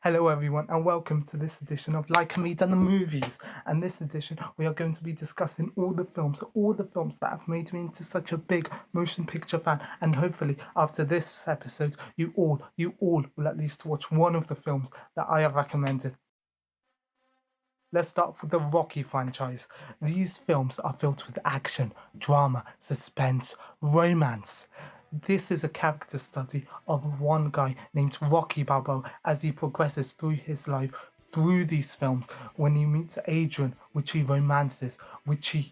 Hello everyone and welcome to this edition of Laaiq Hameed and the Movies. And this edition we are going to be discussing all the films that have made me into such a big motion picture fan. And hopefully after this episode you all will at least watch one of the films that I have recommended. Let's start with the Rocky franchise. These films are filled with action, drama, suspense, romance. This is a character study of one guy named Rocky Balboa as he progresses through his life through these films. When he meets Adrian, which he romances, which he,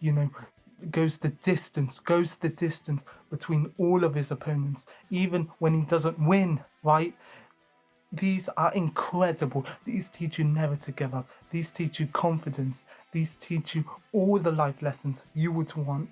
goes the distance between all of his opponents, even when he doesn't win, right? These are incredible. These teach you never to give up. These teach you confidence. These teach you all the life lessons you would want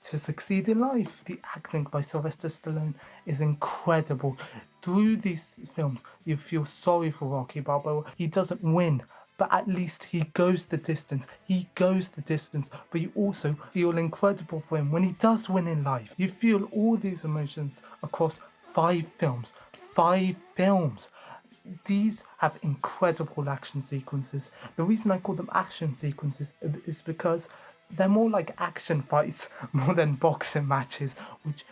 to succeed in life. The acting by Sylvester Stallone is incredible. Through these films, you feel sorry for Rocky Balboa. He doesn't win, but at least he goes the distance. But you also feel incredible for him when he does win in life. You feel all these emotions across 5 films. 5 films. These have incredible action sequences. The reason I call them action sequences is because they're more like action fights more than boxing matches, which,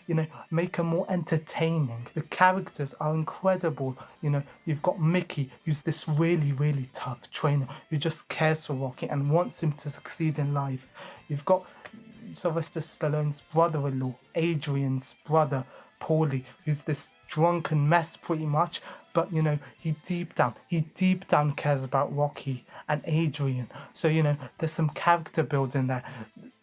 make them more entertaining. The characters are incredible. You've got Mickey, who's this really, really tough trainer who just cares for Rocky and wants him to succeed in life. You've got Sylvester Stallone's brother-in-law, Adrian's brother, Paulie, who's this drunken mess pretty much, but he deep down cares about Rocky and Adrian. So there's some character building there.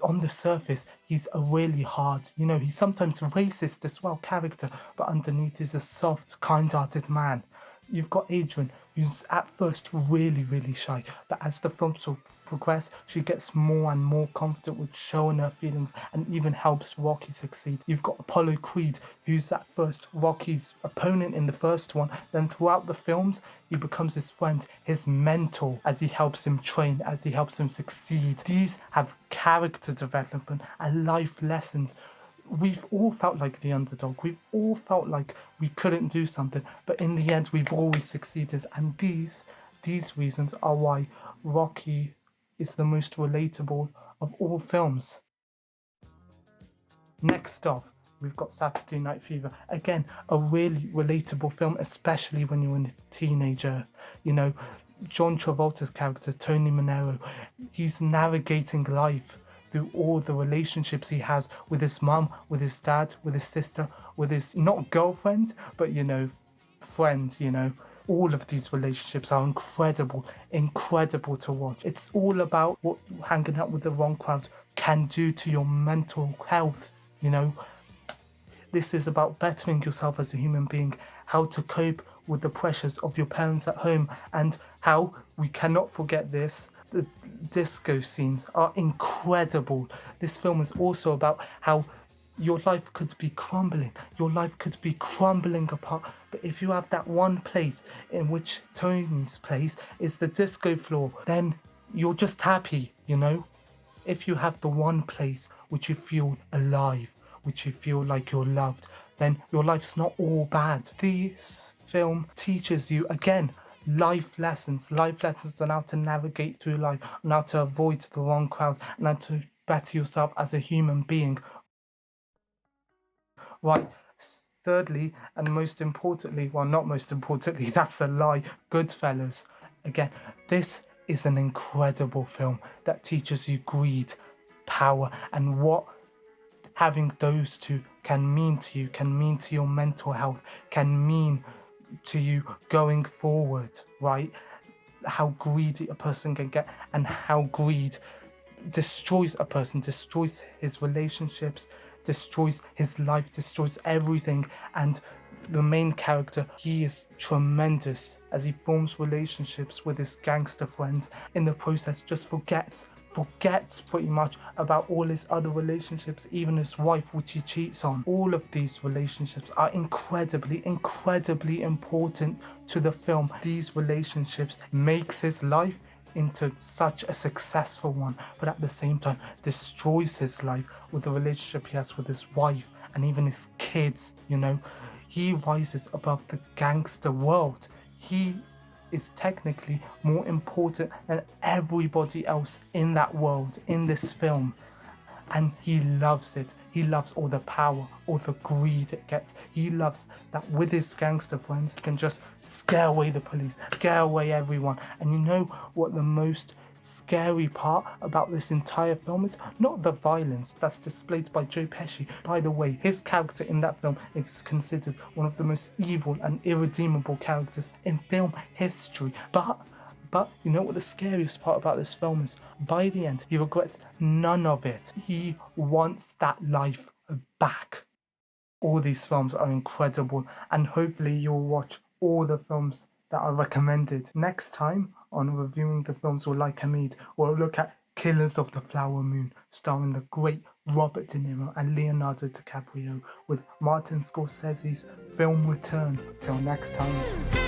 On the surface he's a really hard, he's sometimes racist as well character, but underneath he's a soft, kind-hearted man. You've got Adrian, who's at first really, really shy, but as the films will progress, she gets more and more confident with showing her feelings and even helps Rocky succeed. You've got Apollo Creed, who's at first Rocky's opponent in the first one, then throughout the films, he becomes his friend, his mentor, as he helps him train, as he helps him succeed. These have character development and life lessons. We've all felt like the underdog. We've all felt like we couldn't do something, but in the end, we've always succeeded. And these reasons are why Rocky is the most relatable of all films. Next off, we've got Saturday Night Fever. Again, a really relatable film, especially when you're a teenager. John Travolta's character, Tony Manero, he's navigating life through all the relationships he has with his mum, with his dad, with his sister, with his not girlfriend, but friend. All of these relationships are incredible to watch. It's all about what hanging out with the wrong crowd can do to your mental health. This is about bettering yourself as a human being, how to cope with the pressures of your parents at home, and how we cannot forget this. The disco scenes are incredible. This film is also about how your life could be crumbling. Your life could be crumbling apart. But if you have that one place, in which Tony's place is the disco floor, then you're just happy, If you have the one place which you feel alive, which you feel like you're loved, then your life's not all bad. This film teaches you, again, life lessons on how to navigate through life, on how to avoid the wrong crowd, and how to better yourself as a human being. Right, thirdly, and most importantly, well, not most importantly, that's a lie, Goodfellas. Again, this is an incredible film that teaches you greed, power, and what having those two can mean to you, can mean to your mental health, can mean to you going forward, right? How greedy a person can get, and how greed destroys a person, destroys his relationships, destroys his life, destroys everything. And the main character, he is tremendous as he forms relationships with his gangster friends. In the process, just forgets pretty much about all his other relationships, even his wife, which he cheats on. All of these relationships are incredibly important to the film. These relationships makes his life into such a successful one, but at the same time destroys his life with the relationship he has with his wife and even his kids. He rises above the gangster world. He is technically more important than everybody else in that world, in this film. And he loves it. He loves all the power, all the greed it gets. He loves that with his gangster friends, he can just scare away the police, scare away everyone. And you know what the most scary part about this entire film is? Not the violence that's displayed by Joe Pesci. By the way, his character in that film is considered one of the most evil and irredeemable characters in film history. But you know what the scariest part about this film is? By the end, he regrets none of it. He wants that life back. All these films are incredible, and hopefully you'll watch all the films that are recommended. Next time on reviewing the films with Laaiq Hameed, we'll look at Killers of the Flower Moon, starring the great Robert De Niro and Leonardo DiCaprio, with Martin Scorsese's film return. Till next time.